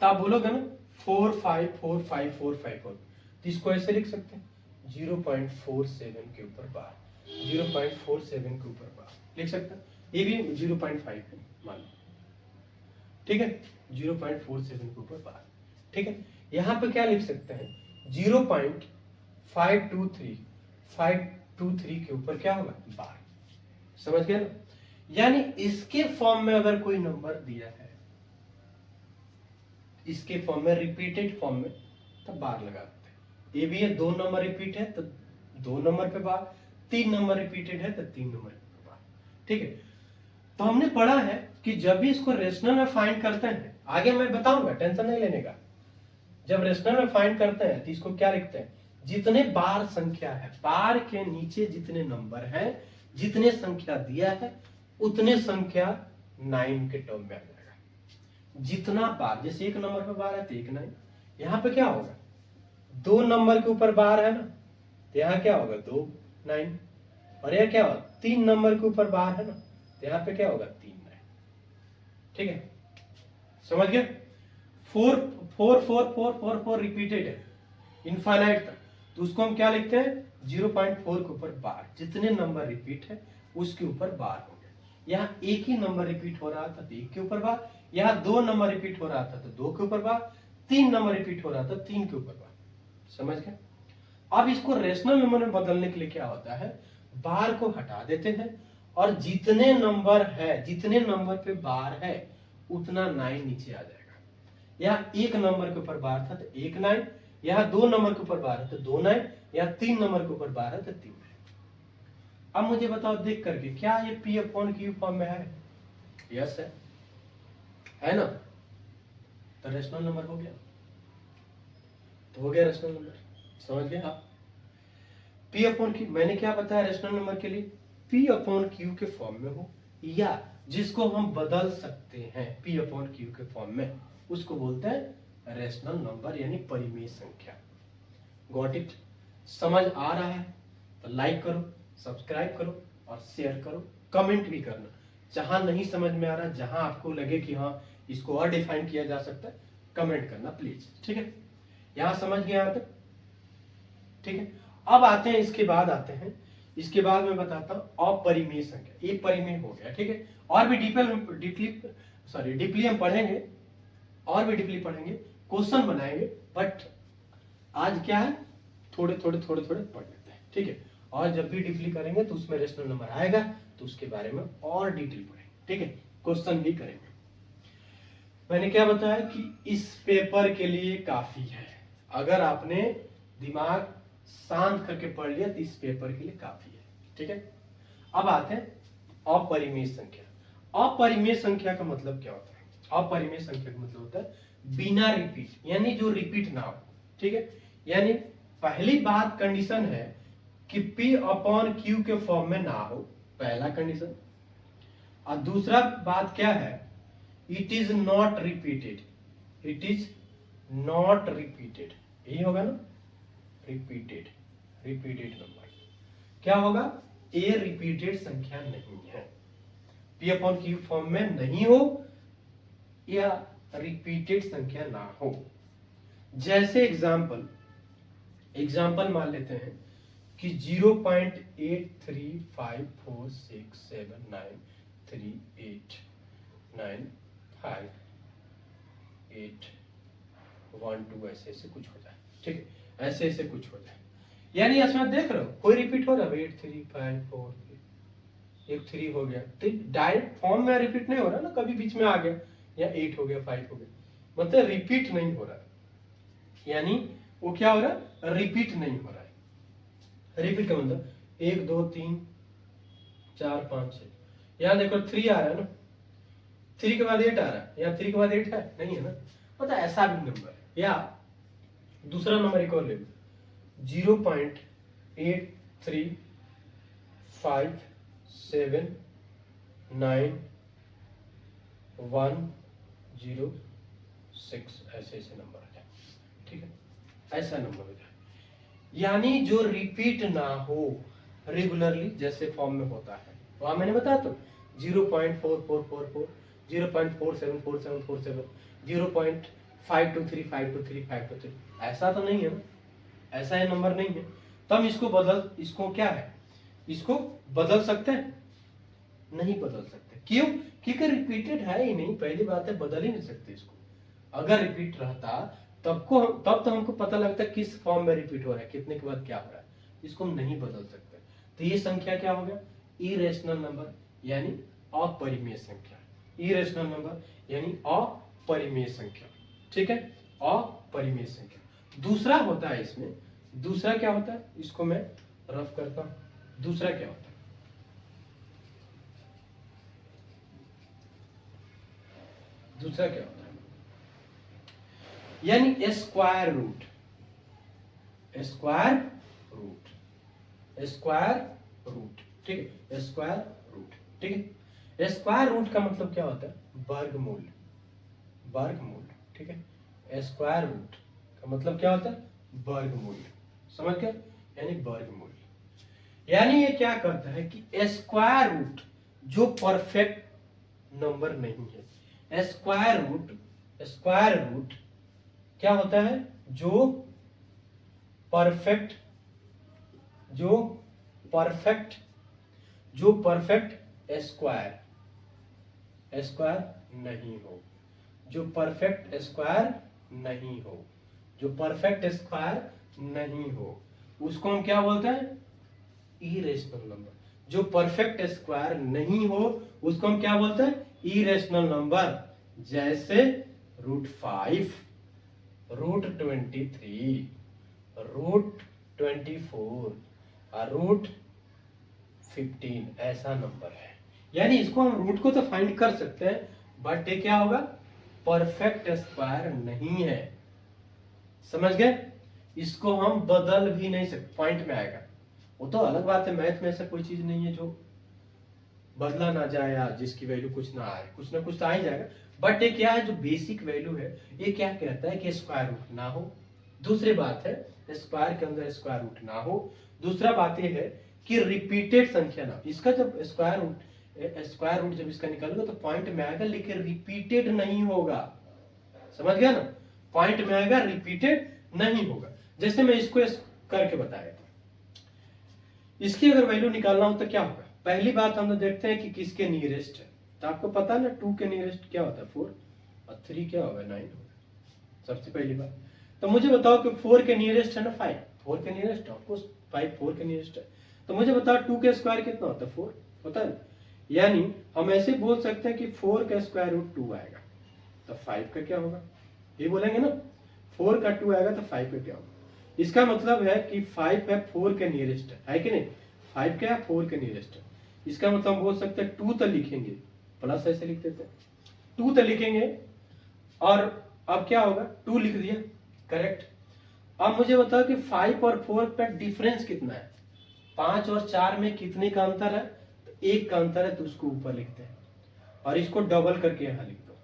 S1: तो आप बोलोगे ना 4545454, तो इसको ऐसे लिख सकते हैं 0.47 के ऊपर बार, 0.47 के ऊपर बार लिख सकते हैं, ये भी 0.5 है मान लो, ठीक है, 0.47 के ऊपर बार, ठीक है। यहां पे क्या लिख सकते हैं, 0.523 के ऊपर क्या होगा, बार। समझ गए ना, यानी इसके फॉर्म में अगर कोई नंबर दिया है, इसके फॉर्म में रिपीटेड फॉर्म में, तो बार लगा देते हैं। ये भी है 2 नंबर रिपीट है तो 2 नंबर पे बार, 3 नंबर रिपीटेड है तो 3 नंबर पे बार, ठीक है। तो हमने पढ़ा है कि जब भी इसको रेशनल में फाइंड करते हैं, आगे मैं बताऊंगा, टेंशन नहीं लेने का, जब रेशनल में फाइंड करते हैं तो इसको क्या लिखते हैं, जितने बार संख्या है, बार के नीचे जितने नंबर हैं जितने संख्या दिया है उतने संख्या 9 के टर्म में आ जाएगा। जितना बार, जैसे 1 नंबर पे बार है तो 1 9, यहाँ पे क्या होगा 2 नंबर के ऊपर बार है ना, तो यहाँ क्या होगा 2 9, और यह क्या होगा 3 नंबर के ऊपर बार है ना, तो यहाँ पे क्या होगा 3 9। ठीक है, समझ गए। 4 4 4 4 4 4 रिपीटेड है इनफाइनाइट तक, तो उसको हम क्या लिखते हैं 0.4 के ऊपर बार। जितने नंबर रिपीट है उसके ऊपर बार हो गया। यहाँ एक ही नंबर रिपीट हो रहा था तो 1 के ऊपर बार, यहाँ 2 नंबर रिपीट हो रहा था तो 2 के ऊपर बार, 3 नंबर रिपीट हो रहा था 3 के ऊपर बार। समझ गए। अब इसको रेशनल नंबर में बदलने के लिए क्या होता है, बार को हटा देते हैं और जितने नंबर है, जितने नंबर पे बार है उतना 9 नीचे आ जाएगा। यहाँ 1 नंबर के ऊपर बार था तो 1 9, यहाँ 2 नंबर के ऊपर बार है तो 2 9, यहाँ 3 नंबर के ऊपर बार है तो 3 9। अब मुझे बताओ देख करके, क्या ये P अपॉन Q फॉर्म में है? यस है ना, तो रेशनल नंबर हो गया, तो हो गया रेशनल नंबर। समझ गए आप। P अपॉन Q मैंने क्या बताया रेशनल नंबर के लिए, P अपॉन Q के फॉर्म में हो, या जिसको हम बदल सकते हैं P अपॉन Q के फॉर्म में, उसको बोलते हैं रेशनल नंबर यानी परिमेय संख्या। Got it. समझ आ रहा है तो लाइक करो, सब्सक्राइब करो और शेयर करो, कमेंट भी करना। जहां नहीं समझ में आ रहा, जहां आपको लगे कि हाँ इसको और डिफाइन किया जा सकता है, कमेंट करना प्लीज। ठीक है, यहां समझ गए यहाँ तक। ठीक है, अब आते हैं इसके बाद आते हैं, इसके बाद मैं बताता हूं अपरिमेय संख्या। ये परिमेय हो गया। ठीक है, और भी डीपली हम पढ़ेंगे, और भी डीपली पढ़ेंगे, क्वेश्चन बनाएंगे, बट आज क्या है थोड़े पढ़ लेते हैं। ठीक है, और जब भी डीपली करेंगे तो उसमें रेशनल नंबर आएगा तो उसके बारे में और डिटेल पढ़ेंगे। ठीक है, क्वेश्चन भी करेंगे। मैंने क्या बताया कि इस पेपर के लिए काफी है, अगर आपने दिमाग शांत करके पढ़ लिया तो इस पेपर के लिए काफी है। ठीक है, अब आते हैं अपरिमेय संख्या। अपरिमेय संख्या का मतलब क्या होता है? अपरिमेय संख्या का मतलब होता है बिना रिपीट, यानी जो रिपीट ना हो। ठीक है, यानी पहली बात कंडीशन है कि P अपॉन Q के फॉर्म में ना हो, पहला कंडीशन। और दूसरा बात क्या है, it is not repeated, it is not repeated, यही होगा ना, रिपीटेड नंबर। क्या होगा, ए रिपीटेड संख्या नहीं है, P अपॉन Q फॉर्म में नहीं हो या रिपीटेड संख्या ना हो। जैसे एग्जाम्पल मान लेते हैं कि 0.83546793881581 ऐसे कुछ हो जाए। ठीक है, ऐसे कुछ हो जाए, यानी इसमें देख रहे हो कोई रिपीट हो रहा है 83543, एक 3 हो गया, तो डायरेक्ट फॉर्म में रिपीट नहीं हो रहा ना, कभी बीच में आ गया, या 8 हो गया 5 हो गया, मतलब रिपीट नहीं हो रहा, यानी वो क्या हो रहा है, रिपीट नहीं हो रहा है। रिपीट का मतलब 1 2 3 4 5 6, यहाँ देखो 3 आ रहा है ना, 3 के बाद 8 आ रहा है, यहाँ 3 के बाद 8 है नहीं है ना, मतलब ऐसा भी नंबर है। या दूसरा नंबर एक और ले लो, 0.83579106 ऐसे नंबर आ जाए। ठीक है, ऐसा नंबर हो जाए, यानी जो रिपीट ना हो रेगुलरली जैसे फॉर्म में होता है। वहां मैंने बताया तो 0.4444, 0.474747, 0.523523 ऐसा तो नहीं है ना, ऐसा है नंबर नहीं है, तो हम इसको क्या है, इसको बदल सकते हैं? नहीं बदल सकते। क्यों? क्योंकि रिपीटेड है ही नहीं, पहली बात है, बदल ही नहीं सकते इसको। अगर रिपीट रहता तब तो हमको पता लगता है किस फॉर्म में रिपीट हो रहा है, कितने के बाद क्या हो रहा है, इसको हम नहीं बदल सकते। तो ये संख्या क्या हो गया, इरेशनल नंबर यानी अपरिमेय संख्या। इरेशनल नंबर यानी अपरिमेय संख्या। ठीक है, अपरिमेय संख्या। दूसरा होता है इसमें, दूसरा क्या होता है, इसको मैं रफ करता हूं। दूसरा क्या होता है, दूसरा क्या होता है, यानी square root, square root, square root ठीक है, स्क्वायर रूट। ठीक है, स्क्वायर रूट का मतलब क्या होता है? वर्गमूल, वर्गमूल। ठीक है, स्क्वायर रूट का मतलब क्या होता है? वर्गमूल। समझ गए? यानी वर्गमूल। यानी ये क्या करता है कि स्क्वायर रूट जो परफेक्ट नंबर नहीं है, स्क्वायर रूट, स्क्वायर रूट क्या होता है? जो परफेक्ट, जो परफेक्ट, जो परफेक्ट स्क्वायर, स्क्वायर नहीं हो, जो परफेक्ट स्क्वायर नहीं हो, जो परफेक्ट स्क्वायर नहीं हो, उसको हम क्या बोलते हैं? Irrational number. जो परफेक्ट स्क्वायर नहीं हो उसको हम क्या बोलते हैं? Irrational number. जैसे √5, √23, √24 और √15 ऐसा नंबर है। यानी इसको हम रूट को तो फाइंड कर सकते हैं, बट ये क्या होगा? परफेक्ट स्क्वायर नहीं है। समझ गए? इसको हम बदल भी नहीं सकते, पॉइंट में आएगा। वो तो अलग बात है, मैथ में ऐसा कोई चीज नहीं है जो बदला ना जाए या जिसकी वैल्यू कुछ ना आए, कुछ ना कुछ तो आ ही जाएगा। बट ये क्या है, जो बेसिक वैल्यू है, ये क्या कहता है कि स्क्वायर रूट ना हो। दूसरी बात है स्क्वायर के अंदर स्क्वायर रूट ना हो। दूसरा बात ये है कि रिपीटेड संख्या ना, इसका जब स्क्वायर रूट जब इसका निकालोगे तो पॉइंट में आएगा, लेकिन रिपीटेड नहीं होगा। समझ गया ना? पॉइंट में आएगा, रिपीटेड नहीं होगा। जैसे मैं इसको करके बताया था, इसकी अगर वैल्यू निकालना हो तो क्या होगा? पहली बात हम तो देखते हैं कि किसके नियरेस्ट है। तो आपको पता है ना 2 के नियरेस्ट क्या होता है? 4, और 3 क्या होगा? 9 होगा। सबसे पहली बात तो मुझे बताओ कि 4 के नियरेस्ट है ना 5, 4 के नियरेस्ट ऑफकोर्स 5 4 के नियरेस्ट है। तो मुझे बताओ 2 के स्क्वायर कितना होता है? 4 होता है। यानी हम ऐसे बोल सकते हैं कि 4 का स्क्वायर रूट 2 आएगा, तो 5 का क्या होगा? ये बोलेंगे ना, 4 का 2 आएगा तो 5 का क्या होगा? इसका मतलब है कि 5 है 4 के नियरेस्ट है कि नहीं? 5 क्या है? 4 के नियरेस्ट है। इसका मतलब हम बोल सकते हैं 2 तो लिखेंगे, प्लस ऐसे लिख देते हैं, 2 तो लिखेंगे, और अब क्या होगा? 2 लिख दिया, करेक्ट। अब मुझे बताओ कि 5 और 4 का डिफरेंस कितना है? 5 और 4 में कितने का अंतर है? तो 1 का अंतर है, तो उसको ऊपर लिखते हैं, और इसको डबल करके यहाँ लिख दो।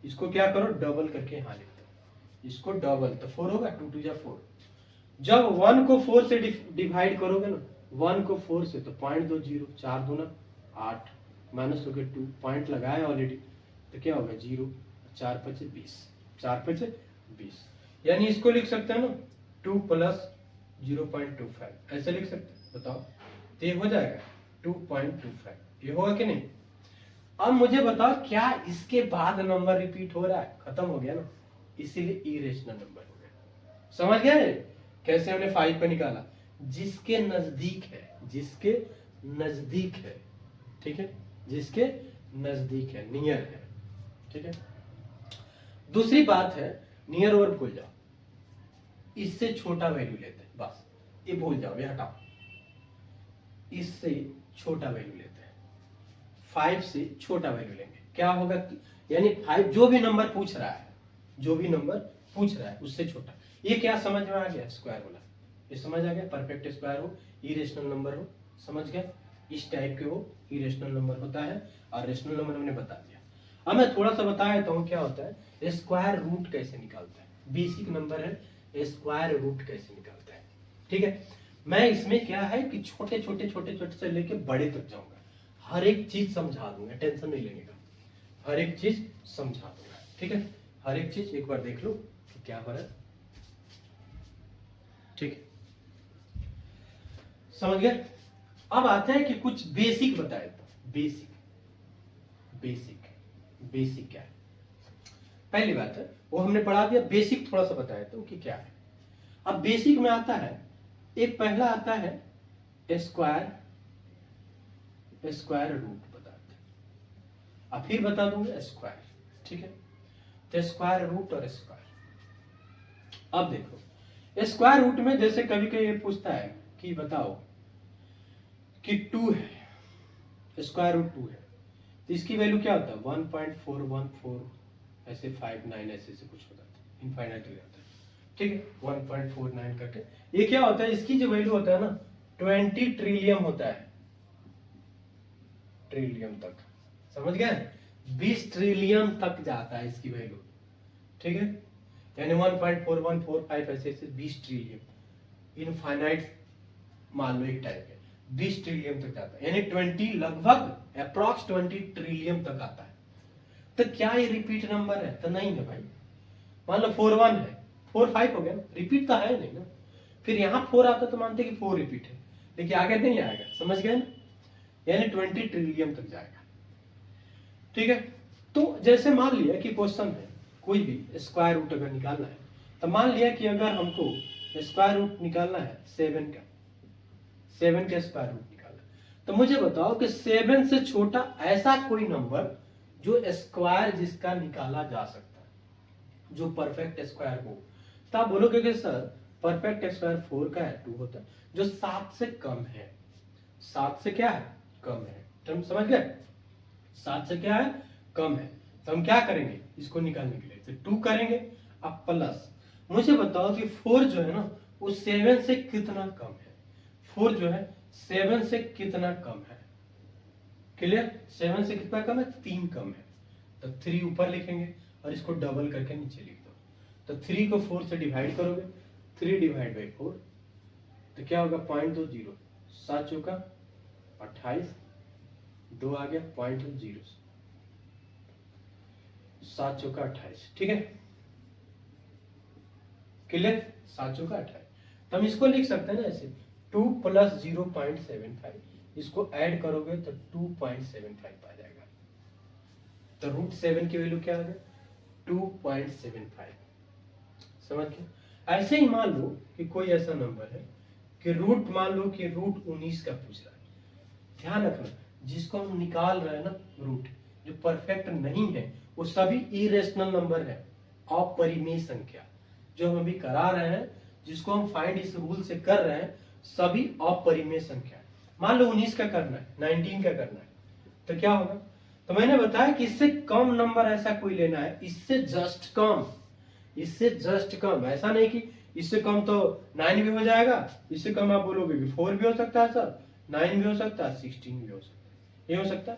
S1: इसको क्या करो? डबल करके यहाँ लिख दो। इसको डबल, तो 4 होगा, 2 2 4। जब 1 को 4 से डिवाइड करोगे ना, 1 को 4 से, तो 0.20, 4 दूना 8, माइनस हो गया 2, पॉइंट लगाया ऑलरेडी, तो क्या होगा? 0, 4 5 20, 4 5 20। यानी इसको लिख सकते हैं ना 2 + 0.25, ऐसे लिख सकते हैं। बताओ, तो ये हो जाएगा 2.25। ये होगा कि नहीं? अब मुझे बताओ, क्या इसके बाद नंबर रिपीट हो रहा है? खत्म हो गया ना, इसीलिए इरेशनल नंबर हो गया। समझ गए कैसे हमने 5 पे निकाला? जिसके नजदीक है, जिसके नजदीक है, ठीक है, जिसके नजदीक है, नियर है। ठीक है, दूसरी बात है नियर और भूल जाओ, इससे छोटा वैल्यू लेते हैं, बस ये भूल जाओ, ये हटाओ, इससे छोटा वैल्यू लेते हैं, 5 से छोटा वैल्यू लेंगे। क्या होगा कि यानी 5 जो भी नंबर पूछ रहा है, जो भी नंबर पूछ रहा है उससे छोटा। ये क्या समझ में आ गया? स्क्वायर वाला ये समझ आ गया। परफेक्ट स्क्वायर हो, इरेशनल नंबर हो, समझ गया? इस टाइप के हो, इरेशनल नंबर होता है, और रेशनल नंबर हमने बता दिया। अब मैं थोड़ा सा बता देता हूँ क्या होता है स्क्वायर रूट कैसे निकालता है। बेसिक नंबर है स्क्वायर रूट कैसे निकालता है। ठीक है, मैं इसमें क्या है कि छोटे छोटे छोटे छोटे से लेके बड़े तक जाऊंगा, हर एक चीज समझा दूंगा, टेंशन नहीं लेने का, हर एक चीज समझा दूंगा। ठीक है, हर एक चीज एक बार देख लो कि क्या हो रहा है। ठीक है, समझ गए? अब आते हैं कि कुछ बेसिक बताए तो बेसिक बेसिक बेसिक क्या है? पहली बात है वो हमने पढ़ा दिया, बेसिक थोड़ा सा बताया तो कि क्या है। अब बेसिक में आता है, एक पहला आता है स्क्वायर, स्क्वायर रूट बताते हैं, अब फिर बता दूंगा स्क्वायर। ठीक है, तो स्क्वायर रूट और स्क्वायर। अब देखो स्क्वायर रूट में जैसे कभी कभी ये पूछता है कि बताओ कि 2 है, स्क्वायर रूट 2 है, तो इसकी वैल्यू क्या होता है? 1.414 ऐसे 59 ऐसे से कुछ हो जाता है, इनफाइनाइट हो जाता है। ठीक है, 1.49 करके ये क्या होता है? इसकी जो वैल्यू होता है ना 20 ट्रिलियन होता है, ट्रिलियन तक, समझ गए? 20 ट्रिलियन तक जाता है इसकी वैल्यू, ठीक है, यानी 1.4145 ऐसे 20 ट्रिलियन इनफाइनाइट मान लो एक टाइप है, 20 ट्रिलियन तक जाता है, यानी 20 लगभग अप्रॉक्स 20 ट्रिलियन तक आता है। तो क्या ये रिपीट नंबर है? तो नहीं है भाई। मान लो 41 है, 45 हो गया, रिपीट तो है नहीं ना। फिर यहाँ 4 आता तो मानते कि 4 रिपीट है, लेकिन आगे नहीं आएगा, समझ गए ना? यानी 20 ट्रिलियन तक जाएगा, ठीक है। तो जैसे मान लिया कि क्वेश्चन है कोई भी स्क्वायर रूट अगर निकालना है, तो मान लिया कि अगर हमको स्क्वायर रूट निकालना है 7 का, 7 का स्क्वायर रूट निकालना है, तो मुझे बताओ कि 7 से छोटा ऐसा कोई नंबर जो स्क्वायर जिसका निकाला जा सकता है, जो परफेक्ट स्क्वायर हो। तो आप बोलोगे कि सर परफेक्ट स्क्वायर 4 का है, 2 होता है, जो 7 से कम है, 7 से क्या है? कम है। तो हम समझ गए, 7 से क्या है? कम है। तो हम क्या करेंगे इसको निकालने के लिए? तो 2 करेंगे, अब प्लस, मुझे बताओ कि 4 जो है ना वो 7 से कितना कम है? 4 जो है 7 से कितना कम है? क्लियर? 7 से कितना कम है? 3 कम है। तो 3 ऊपर लिखेंगे और इसको डबल करके नीचे लिख दो। तो 3 को 4 से डिवाइड करोगे, 3 डिवाइड बाई 4, तो क्या होगा? 0.20, 7 चौका 28, 2 आ गया 0.20, 7 चौका 28, ठीक है, क्लियर? 7 चौका 28। तो हम इसको लिख सकते हैं ना ऐसे, 2 प्लस 0.75, इसको ऐड करोगे तो 2.75 आ जाएगा। तो √7 की वैल्यू क्या आ गया? 2.75, समझ गए? ऐसे ही मान लो कि कोई ऐसा नंबर है कि रूट, मान लो कि √19 का पूछ रहा है। ध्यान रखना, जिसको हम निकाल रहे हैं ना रूट, जो परफेक्ट नहीं है, वो सभी इरेशनल नंबर है, अपरिमेय संख्या। जो हम अभी करा रहे हैं, जिसको हम फाइंड इस रूल से कर रहे हैं, सभी अपरिमेय संख्या। मान लो 19 का करना है, 19 का करना है, तो क्या होगा? तो मैंने बताया कि इससे कम नंबर ऐसा कोई लेना है, इससे जस्ट कम, इससे जस्ट कम। ऐसा नहीं कि इससे कम तो 9 भी हो जाएगा, इससे कम आप बोलोगे कि 4 भी हो सकता है सर, 9 भी हो सकता है, 16 भी हो सकता है, ये हो सकता है।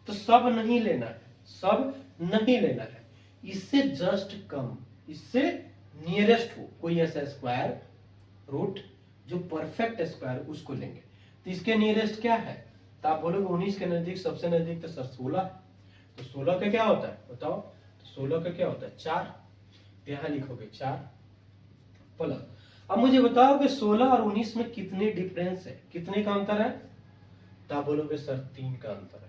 S1: तो सब नहीं लेना है, सब नहीं लेना है, इससे जस्ट कम, इससे नियरेस्ट हो कोई ऐसा स्क्वायर रूट जो परफेक्ट स्क्वायर, उसको लेंगे। तो इसके नियरेस्ट क्या है? तो आप बोलोगे 19 के नजदीक, सबसे नजदीक तो सर 16 है। तो 16 का क्या होता है बताओ? तो 16 का क्या होता है? 4। तो यहाँ लिखोगे 4 प्लस, अब मुझे बताओ कि 16 और 19 में कितने डिफरेंस है, कितने का अंतर है? तो आप बोलोगे सर 3 का अंतर है।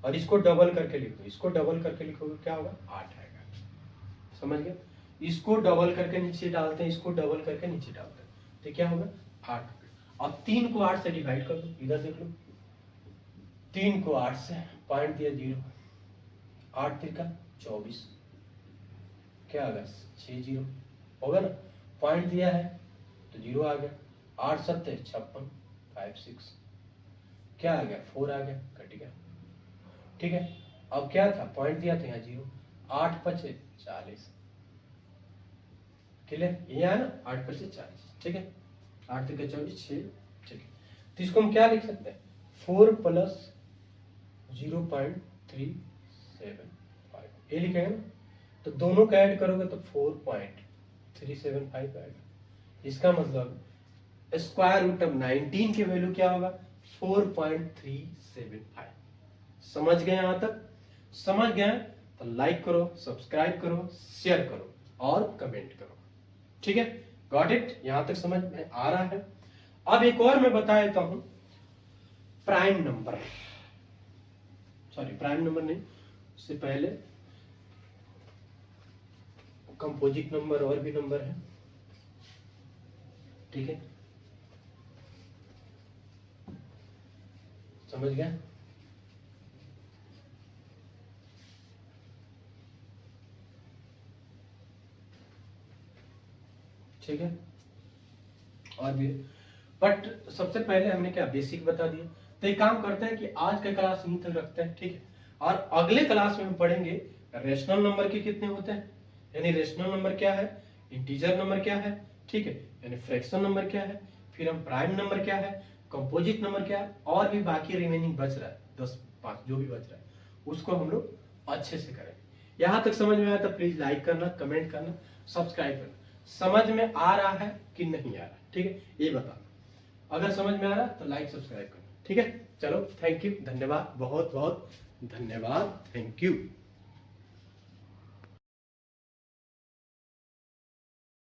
S1: और इसको डबल करके लिखो, इसको डबल करके लिखोगे क्या होगा? 8 आएगा, समझ गए? इसको डबल करके नीचे डालते हैं, इसको डबल करके नीचे डालते हैं, तो क्या होगा? 8। अब 3 को 8 से डिवाइड कर दो, इधर देख लो, 3 को 8 से, पॉइंट दिया 0, 8 3 का 24, क्या आ गया? 60 होगा ना, पॉइंट दिया है तो 0 आ गया, 8 7 56, 5 6, क्या आ गया? 4 आ गया, कट गया, ठीक है। अब क्या था? पॉइंट दिया था यहाँ 0, 8 5 40, क्लियर? ये है ना, 8 5 40, ठीक है, 8 3 24 6, ठीक है। तो इसको हम क्या लिख सकते हैं? 4 प्लस 0.375, ये लिखेंगे ना। तो दोनों का ऐड करोगे तो 4.375 आएगा। इसका मतलब स्क्वायर रूट ऑफ 19 की वैल्यू क्या होगा? 4.375। समझ गए? यहां तक समझ गए तो लाइक करो, सब्सक्राइब करो, शेयर करो और कमेंट करो, ठीक है? Got it? यहां तक समझ में आ रहा है? अब एक और मैं बता देता हूं, prime number, sorry prime number नहीं, उससे पहले कंपोजिट नंबर और भी नंबर है, ठीक है, समझ गया? ठीक है, और भी, बट सबसे पहले हमने क्या बेसिक बता दिया। तो एक काम करते हैं कि आज का क्लास यहीं तक रखते हैं, ठीक है, और अगले क्लास में हम पढ़ेंगे रेशनल नंबर के कितने होते हैं, यानी रेशनल नंबर क्या है, इंटीजर नंबर क्या है, ठीक है, यानी फ्रैक्शन नंबर क्या है, फिर हम प्राइम नंबर क्या है, कंपोजिट नंबर क्या है, और भी बाकी रिमेनिंग बच रहा है 10 5 जो भी बच रहा है उसको हम लोग अच्छे से करें। यहाँ तक समझ में आया तो प्लीज लाइक करना, कमेंट करना, सब्सक्राइब करना। समझ में आ रहा है कि नहीं आ रहा, ठीक है, ये बताना। अगर समझ में आ रहा तो लाइक सब्सक्राइब करना, ठीक है। चलो, थैंक यू, धन्यवाद, बहुत बहुत धन्यवाद, थैंक यू।